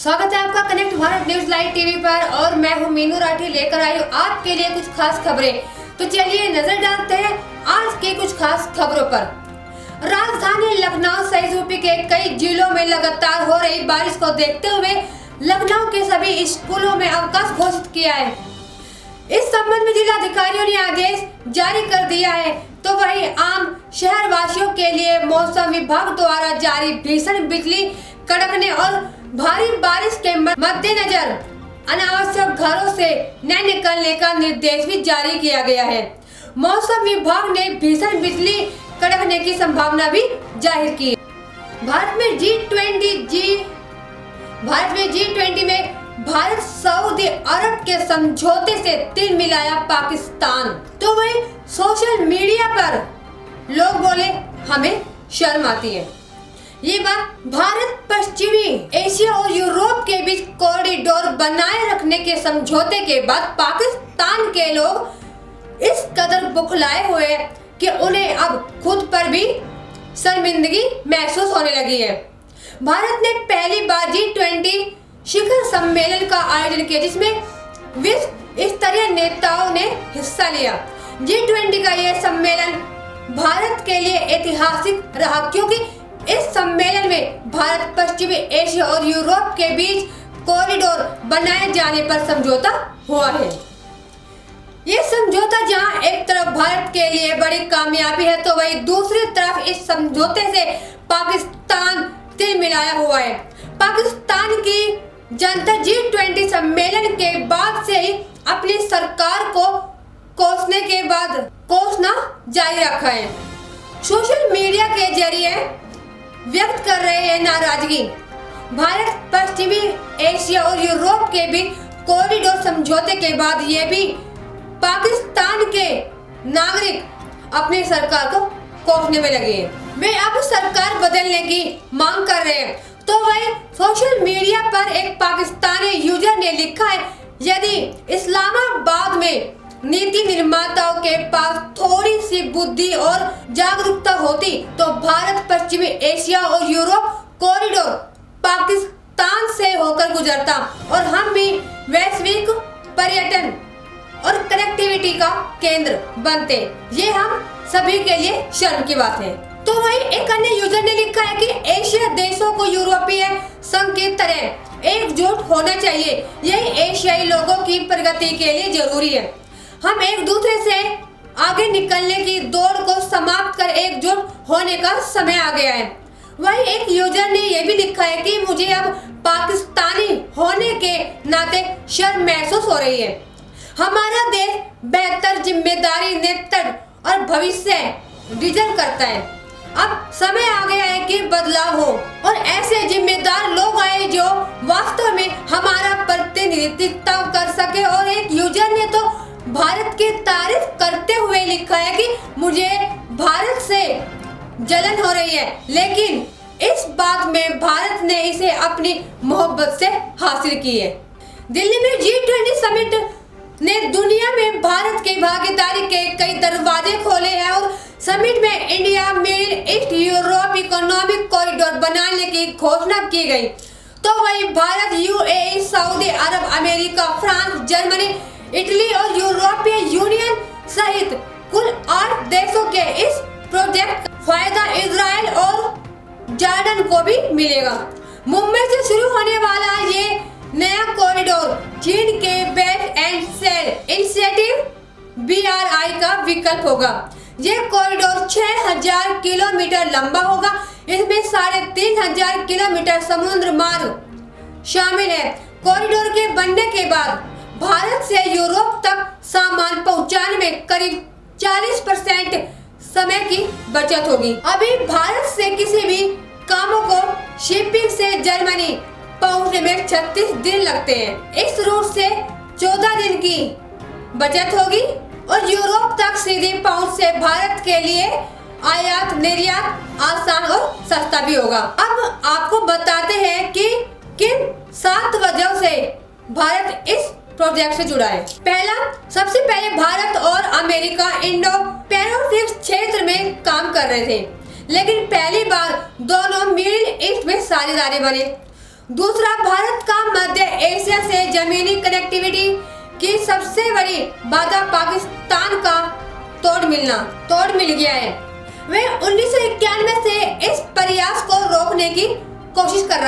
स्वागत है आपका connect Bharat news live TV पर और मैं हूं मीनू राठी लेकर आई हूं आपके लिए कुछ खास खबरें। तो चलिए नजर डालते हैं आज के कुछ खास खबरों पर। राजधानी लखनऊ सहित यूपी के कई जिलों में लगातार हो रही बारिश को देखते हुए लखनऊ के सभी स्कूलों में अवकाश घोषित किया है। इस संबंध में जिलाधिकारियों ने आदेश जारी कर दिया है। तो वहीं आम शहर वासियों के लिए मौसम विभाग द्वारा जारी भीषण बिजली कड़कने और भारी बारिश के मद्देनजर अनावश्यक घरों से न निकलने का निर्देश भी जारी किया गया है। मौसम विभाग ने भीषण बिजली कड़कने की संभावना भी जाहिर की। भारत में G20 में भारत सऊदी अरब के समझौते से तिल मिलाया पाकिस्तान। तो वही सोशल मीडिया पर लोग बोले हमें शर्म आती है। ये बात भारत पश्चिमी एशिया और यूरोप के बीच कॉरिडोर बनाए रखने के समझौते के बाद पाकिस्तान के लोग इस कदर बुखलाए हुए हैं कि उन्हें अब खुद पर भी शर्मिंदगी महसूस होने लगी है। भारत ने पहली बार G20 शिखर सम्मेलन का आयोजन किया जिसमें विश्व स्तरीय नेताओं ने हिस्सा लिया। G20 का यह सम्मेलन भारत के लिए ऐतिहासिक रहा क्योंकि इस सम्मेलन में भारत पश्चिमी एशिया और यूरोप के बीच कॉरिडोर बनाए जाने पर समझौता हुआ है। ये समझौता जहां एक तरफ भारत के लिए बड़ी कामयाबी है तो वहीं दूसरी तरफ इस समझौते से पाकिस्तान तिल मिलाया हुआ है। पाकिस्तान की जनता G20 सम्मेलन के बाद से ही अपनी सरकार को कोसना जारी रखा है। सोशल मीडिया के जरिए व्यक्त कर रहे हैं नाराजगी। भारत पश्चिमी एशिया और यूरोप के बीच कॉरिडोर समझौते के बाद ये भी पाकिस्तान के नागरिक अपनी सरकार को कोसने में लगे हैं। वे अब सरकार बदलने की मांग कर रहे हैं। तो वही सोशल मीडिया पर एक पाकिस्तानी यूजर ने लिखा है, यदि इस्लामाबाद में नीति निर्माताओं के पास थोड़ी सी बुद्धि और जागरूकता होती तो भारत पश्चिमी एशिया और यूरोप कॉरिडोर पाकिस्तान से होकर गुजरता और हम भी वैश्विक पर्यटन और कनेक्टिविटी का केंद्र बनते। ये हम सभी के लिए शर्म की बात है। तो वही एक अन्य यूजर ने लिखा है कि एशिया देशों को यूरोपीय संघ की तरह एकजुट होना चाहिए। यही एशियाई लोगों की प्रगति के लिए जरूरी है। हम एक दूसरे से आगे निकलने की दौड़ को समाप्त कर एकजुट होने का समय आ गया है। वही एक यूजर ने यह भी लिखा है कि मुझे अब पाकिस्तानी होने के नाते शर्म महसूस हो रही है। हमारा देश बेहतर जिम्मेदारी नेतृत्व और भविष्य डिजर्व करता है। अब समय आ गया है कि बदलाव हो और ऐसे जिम्मेदार लोग आए जो वास्तव में हमारा प्रतिनिधित्व कर सके। और एक यूजर ने तो भारत की तारीफ करते हुए लिखा है कि मुझे भारत से जलन हो रही है लेकिन इस बात में भारत ने इसे अपनी मोहब्बत से हासिल की है। दिल्ली में G20 समिट ने दुनिया में भारत की भागीदारी के कई दरवाजे खोले हैं और समिट में India middle east Europe economic corridor बनाने की घोषणा की गई। तो वही भारत, UAE, सऊदी अरब, अमेरिका, फ्रांस, जर्मनी, इटली और यूरोपीय यूनियन सहित कुल 8 देशों के इस प्रोजेक्ट का फायदा इजराइल और जॉर्डन को भी मिलेगा। मुंबई से शुरू होने वाला ये नया कॉरिडोर चीन के belt and road initiative BRI का विकल्प होगा। ये कॉरिडोर 6000 किलोमीटर लंबा होगा। इसमें 3500 किलोमीटर समुद्र मार्ग शामिल है। कॉरिडोर के बनने के बाद भारत से यूरोप तक सामान पहुंचाने में करीब 40% समय की बचत होगी। अभी भारत से किसी भी कामों को शिपिंग से जर्मनी पहुंचने में 36 दिन लगते हैं। इस रूट से 14 दिन की बचत होगी और यूरोप तक सीधी पहुंच से भारत के लिए आयात निर्यात आसान और सस्ता भी होगा। अब आपको बताते हैं कि किन 7 वजहों से भारत इस प्रोजेक्ट से जुड़ा है। सबसे पहले भारत और अमेरिका इंडो पैसिफिक क्षेत्र में काम कर रहे थे, लेकिन पहली बार दोनों मिडिल ईस्ट में साझेदारी बने। दूसरा, भारत का मध्य एशिया से जमीनी कनेक्टिविटी की सबसे बड़ी बाधा पाकिस्तान का तोड़ मिल गया है। वे 1991 से इस प्रयास को रोकने की कोशिश कर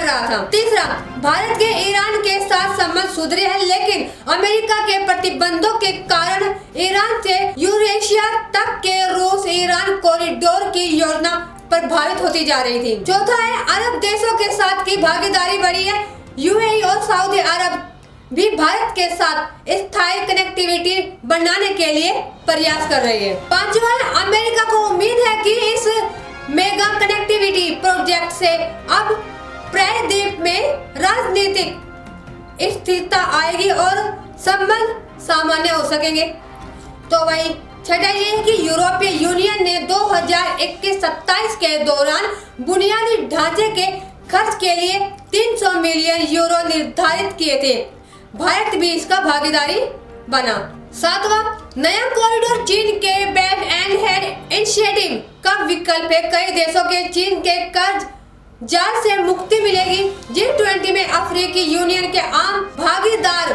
रहा था। तीसरा, भारत के ईरान के साथ संबंध सुधरे हैं, लेकिन अमेरिका के प्रतिबंधों के कारण ईरान से यूरेशिया तक के रूस ईरान कॉरिडोर की योजना प्रभावित होती जा रही थी। चौथा है, अरब देशों के साथ की भागीदारी बढ़ी है। यूएई और सऊदी अरब भी भारत के साथ स्थायी कनेक्टिविटी बनाने के लिए प्रयास कर रही है। पांचवा, अमेरिका को उम्मीद है कि इस मेगा कनेक्टिविटी प्रोजेक्ट से अब प्रायद्वीप में राजनीतिक स्थिरता आएगी और संबंध सामान्य हो सकेंगे। तो वही छठा ये है कि यूरोपीय यूनियन ने 2021-27 के दौरान बुनियादी ढांचे के खर्च के लिए 300 मिलियन यूरो निर्धारित किए थे। भारत भी इसका भागीदारी बना। सातवां, नया कॉरिडोर चीन के बेल्ट एंड हेड इनिशिएटिव का विकल्प है। कई देशों के चीन के कर्ज जाल से मुक्ति मिलेगी। G20 में अफ्रीकी यूनियन के आम भागीदार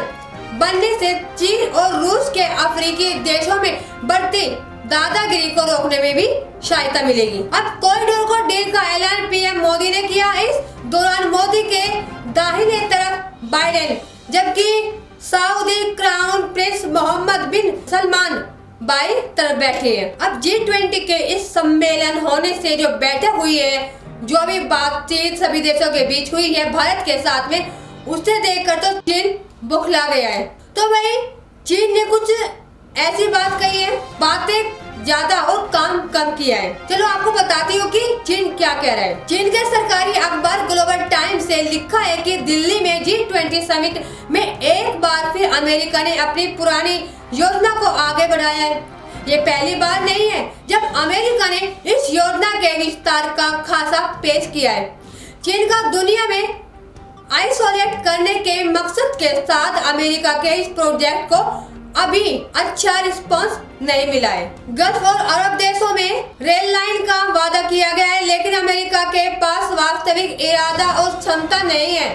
बनने से चीन और रूस के अफ्रीकी देशों में बढ़ती दादागिरी को रोकने में भी सहायता मिलेगी। अब कॉरिडोर को डील का ऐलान पीएम मोदी ने किया। इस दौरान मोदी के दाहिने तरफ बाइडेन, जबकि सऊदी क्राउन प्रिंस मोहम्मद बिन सलमान बाईं तरफ बैठे हैं। अब G20 के इस सम्मेलन होने से जो बैठक हुई है, जो भी बातचीत सभी देशों के बीच हुई है भारत के साथ में, उसे देखकर तो चीन बौखला गया है। तो भाई चीन ने कुछ ऐसी बात कही है, बातें ज्यादा और काम कम किया है। चलो आपको बताती हूँ कि चीन क्या कह रहा है। चीन के सरकारी अखबार ग्लोबल टाइम्स से लिखा है कि दिल्ली में G20 समिट में एक बार फिर अमेरिका ने अपनी पुरानी योजना को आगे बढ़ाया है। ये पहली बार नहीं है जब अमेरिका ने इस योजना के विस्तार का खासा पेश किया है। चीन का दुनिया में आइसोलेट करने के मकसद के साथ अमेरिका के इस प्रोजेक्ट को अभी अच्छा रिस्पांस नहीं मिला है। गल्फ और अरब देशों में रेल लाइन का वादा किया गया है, लेकिन अमेरिका के पास वास्तविक इरादा और क्षमता नहीं है।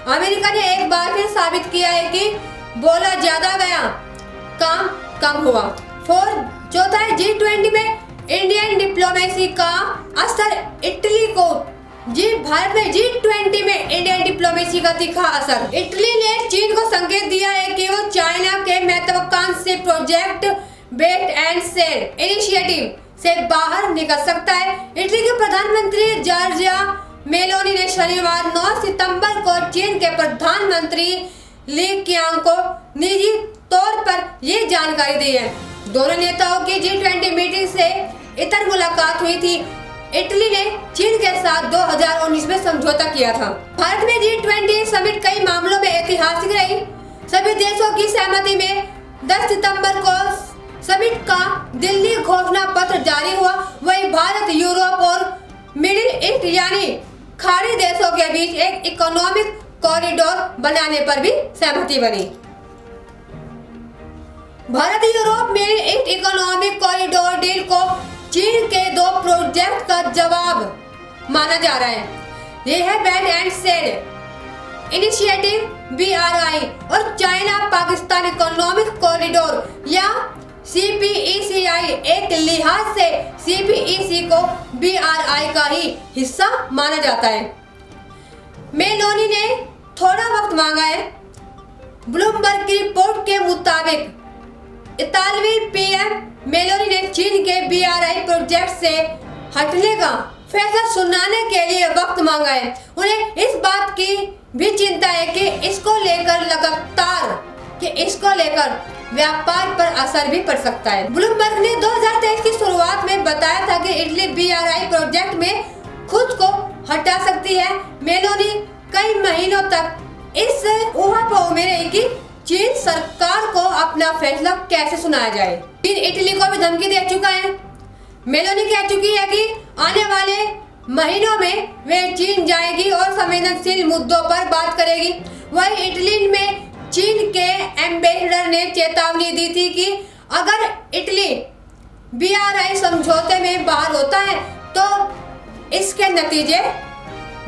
अमेरिका ने एक बार फिर साबित किया है कि बोला ज्यादा गया, काम कम हुआ। चौथा है, G20 में इंडियन डिप्लोमेसी का असर इटली को भारत में G20 में इंडियन डिप्लोमेसी का दिखा असर। इटली ने चीन को संकेत दिया है कि वो चाइना के महत्वाकांक्षी project belt and road initiative से बाहर निकल सकता है। इटली के प्रधानमंत्री जॉर्जिया मेलोनी ने शनिवार 9 सितंबर को चीन के प्रधानमंत्री ली कीयांग को निजी तौर पर ये जानकारी दी है। दोनों नेताओं की G20 मीटिंग से इतर मुलाकात हुई थी। इटली ने चीन के साथ 2019 में समझौता किया था। भारत में G20 समिट कई मामलों में ऐतिहासिक रही। सभी देशों की सहमति में 10 सितंबर को समिट का दिल्ली घोषणा पत्र जारी हुआ। वही भारत, यूरोप और मिडिल ईस्ट यानी खाड़ी देशों के बीच एक इकोनॉमिक कॉरिडोर बनाने पर भी सहमति बनी। Bharat Europe Middle east economic corridor deal को चीन के 2 प्रोजेक्ट का जवाब माना जा रहा है। ये है belt and road initiative BRI और चाइना पाकिस्तान इकोनॉमिक कॉरिडोर या CPECI। एक लिहाज से CPEC को BRI का ही हिस्सा माना जाता है। मेलोनी ने थोड़ा वक्त मांगा है। ब्लूमबर्ग की रिपोर्ट के मुताबिक इतालवी PM मेलोनी ने चीन के BRI प्रोजेक्ट से हटने का फैसला सुनाने के लिए वक्त मांगा है। उन्हें इस बात की भी चिंता है कि इसको लेकर व्यापार पर असर भी पड़ सकता है। ब्लूमबर्ग ने 2023 की शुरुआत में बताया था कि इटली BRI प्रोजेक्ट में खुद को हटा सकती है। मेलोनी कई महीनों तक इस ऊहापोह में रही कि चीन सरकार को अपना फैसला कैसे सुनाया जाए। चीन इटली को भी धमकी दे चुका है। मेलोनी कह चुकी है कि आने वाले महीनों में वे चीन जाएगी और संवेदनशील मुद्दों पर बात करेगी। वही इटली में चीन के एम्बेसडर ने चेतावनी दी थी कि अगर इटली BRI समझौते में बाहर होता है तो इसके नतीजे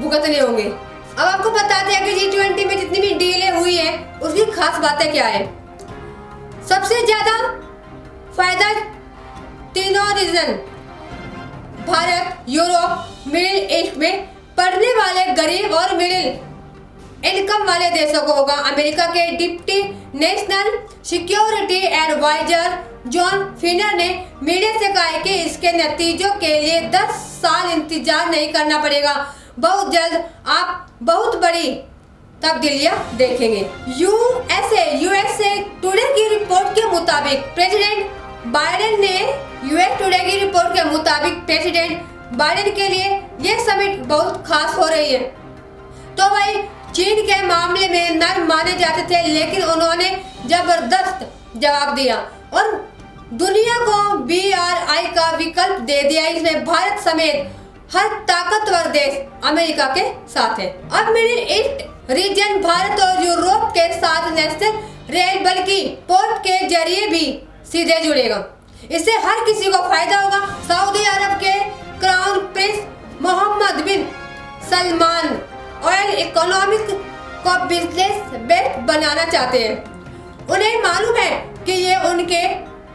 भुगतने होंगे। अब आपको बताते हैं कि G20 में जितनी भी डीलें हुई हैं उसकी खास बातें क्या है। सबसे ज्यादा फायदा तीनों region Bharat, Europe, Middle East में पढ़ने वाले गरीब और मिडिल इनकम वाले देशों को होगा। अमेरिका के deputy national security adviser Jon Finer ने मीडिया से कहा है कि इसके नतीजों के लिए 10 साल इंतजार नहीं करना पड़ेगा। बहुत जल्द आप बहुत बड़ी तब्दीलियां देखेंगे। यूएसए टुडे की रिपोर्ट के मुताबिक प्रेसिडेंट बाइडेन के लिए यह समिट बहुत खास हो रही है। तो भाई चीन के मामले में नर्म माने जाते थे, लेकिन उन्होंने जबरदस्त जवाब दिया और दुनिया को BRI का विकल्प दे दिया। इसमें भारत समेत हर ताकतवर देश अमेरिका के साथ है। अब मिडिल ईस्ट रीजन भारत और यूरोप के साथ नेशनल रेल बल्कि पोर्ट के जरिए भी सीधे जुड़ेगा। इससे हर किसी को फायदा होगा। सऊदी अरब के क्राउन प्रिंस मोहम्मद बिन सलमान ऑयल इकोनॉमिक को बिजनेस बेस्ट बनाना चाहते हैं। उन्हें मालूम है कि ये उनके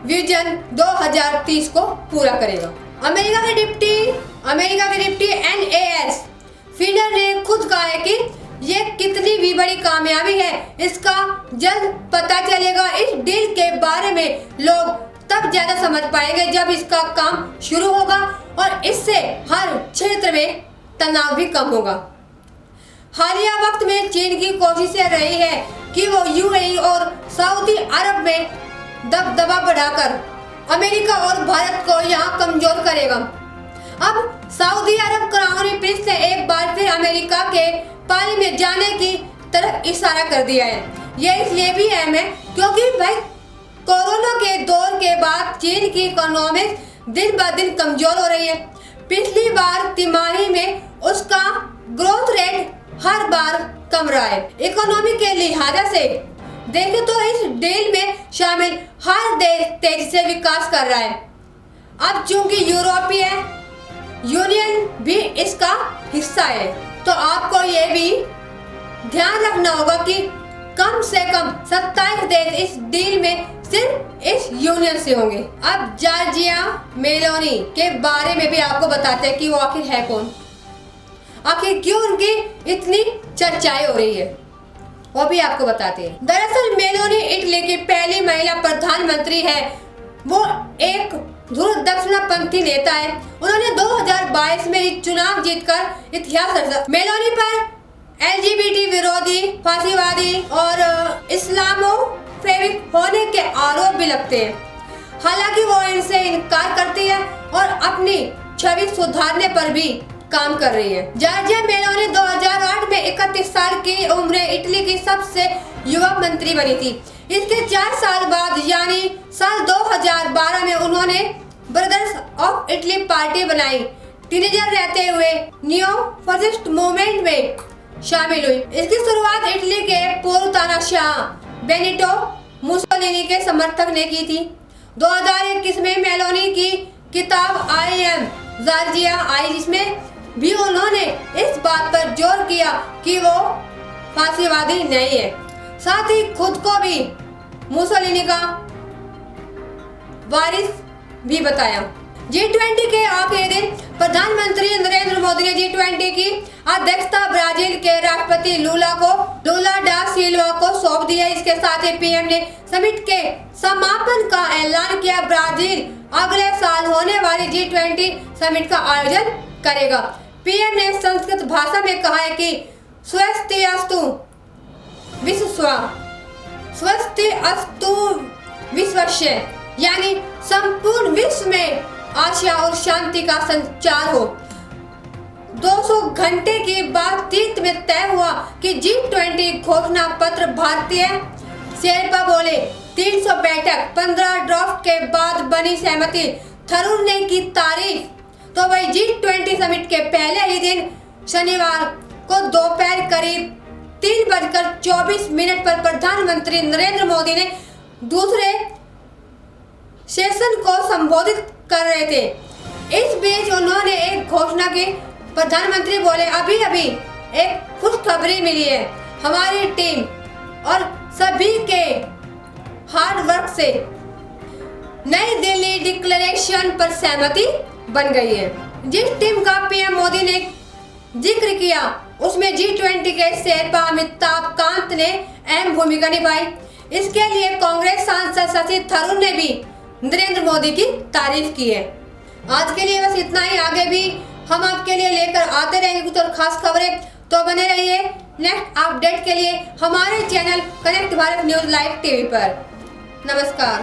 विजन 2030 को पूरा करेगा। अमेरिका के डिप्टी NAS फिनर ने खुद कहा है कि ये कितनी भी बड़ी कामयाबी है इसका जल्द पता चलेगा। इस डील के बारे में लोग तब ज्यादा समझ पाएंगे जब इसका काम शुरू होगा और इससे हर क्षेत्र में तनाव भी कम होगा। हालिया वक्त में चीन की कोशिशें रही है कि वो UAE और सऊदी अरब में दबदबा बढ़ाकर अमेरिका और भारत को यहाँ कमजोर करेगा। अब सऊदी अरब क्राउन प्रिंस ने एक बार फिर अमेरिका के पाले में जाने की तरफ इशारा कर दिया है। यह इसलिए भी अहम है क्योंकि भाई कोरोना के दौर के बाद चीन की इकोनॉमिक दिन ब दिन कमजोर हो रही है। पिछली बार तिमाही में उसका ग्रोथ रेट हर बार कम रहा है। इकोनॉमी के लिहाजा से देखें तो इस डील में शामिल हर देश तेजी से विकास कर रहा है। अब चूंकि यूरोपीय यूनियन भी इसका हिस्सा है, तो आपको ये भी ध्यान रखना होगा कि कम से कम 27 देश इस डील में सिर्फ इस यूनियन से होंगे। अब जॉर्जिया मेलोनी के बारे में भी आपको बताते हैं कि वो आखिर है कौन, आखिर क्यों उनकी इतनी चर्चाएं हो रही है, वो भी आपको बताते हैं। दरअसल मेलोनी इटली की पहली महिला प्रधानमंत्री है। वो एक दूरदर्शनपंथी नेता है। उन्होंने 2022 में चुनाव जीतकर इतिहास रचा। मेलोनी पर LGBT विरोधी, फांसीवादी और इस्लामोफोबिक होने के आरोप भी लगते हैं। हालांकि वो इनसे इनकार करती है और अपनी छवि सुधारने पर भी काम कर रही है। जॉर्जिया मेलोनी 2008 में 31 साल की उम्र इटली की सबसे युवा मंत्री बनी थी। इसके 4 साल बाद यानी साल 2012 में उन्होंने ब्रदर्स ऑफ इटली पार्टी बनाई। टीनेजर रहते हुए नियो फासिस्ट मूवमेंट में शामिल हुई। इसकी शुरुआत इटली के पूर्व तानाशाह बेनिटो मुसोलिनी के समर्थक ने की थी। 2021 में मेलोनी की किताब आई एम जॉर्जिया आई, जिसमें भी उन्होंने इस बात पर जोर किया कि वो फांसीवादी नहीं है, साथ ही खुद को भी मुसोलिनी का वारिस भी बताया। G20 के आखिरी दिन प्रधानमंत्री नरेंद्र मोदी ने G20 की अध्यक्षता ब्राजील के राष्ट्रपति लूला डा सिल्वा को सौंप दी है। इसके साथ ही पीएम ने समिट के समापन का ऐलान किया। ब्राजील अगले साल होने वाली G20 समिट का आयोजन करेगा। पीएम ने संस्कृत भाषा में कहा है कि स्वस्तिअस्तु विश्वस्य, यानी संपूर्ण विश्व में आशा और शांति का संचार हो। 200 घंटे की बातचीत में तय हुआ कि G20 घोषणा पत्र भारतीय शेरपा बोले 300 बैठक 15 ड्राफ्ट के बाद बनी सहमति। थरूर ने की तारीफ। तो वही G20 समिट के पहले ही दिन शनिवार को दोपहर करीब 3:24 पर प्रधानमंत्री नरेंद्र मोदी ने दूसरे सेशन को संबोधित कर रहे थे। इस बीच उन्होंने एक घोषणा की। प्रधानमंत्री बोले, अभी अभी एक खुशखबरी मिली है, हमारी टीम और सभी के हार्ड वर्क से नई दिल्ली डिक्लेरेशन पर सहमति बन गई है। जिस टीम का पीएम मोदी ने जिक्र किया उसमें G20 के शेरपा अमिताभ कांत ने अहम भूमिका निभाई। इसके लिए कांग्रेस सांसद शशि थरूर ने भी नरेंद्र मोदी की तारीफ की है। आज के लिए बस इतना ही, आगे भी हम आपके लिए लेकर आते रहेंगे कुछ और खास खबरें, तो बने रहिए नेक्स्ट अपडेट के लिए हमारे channel connect Bharat news live TV पर। नमस्कार।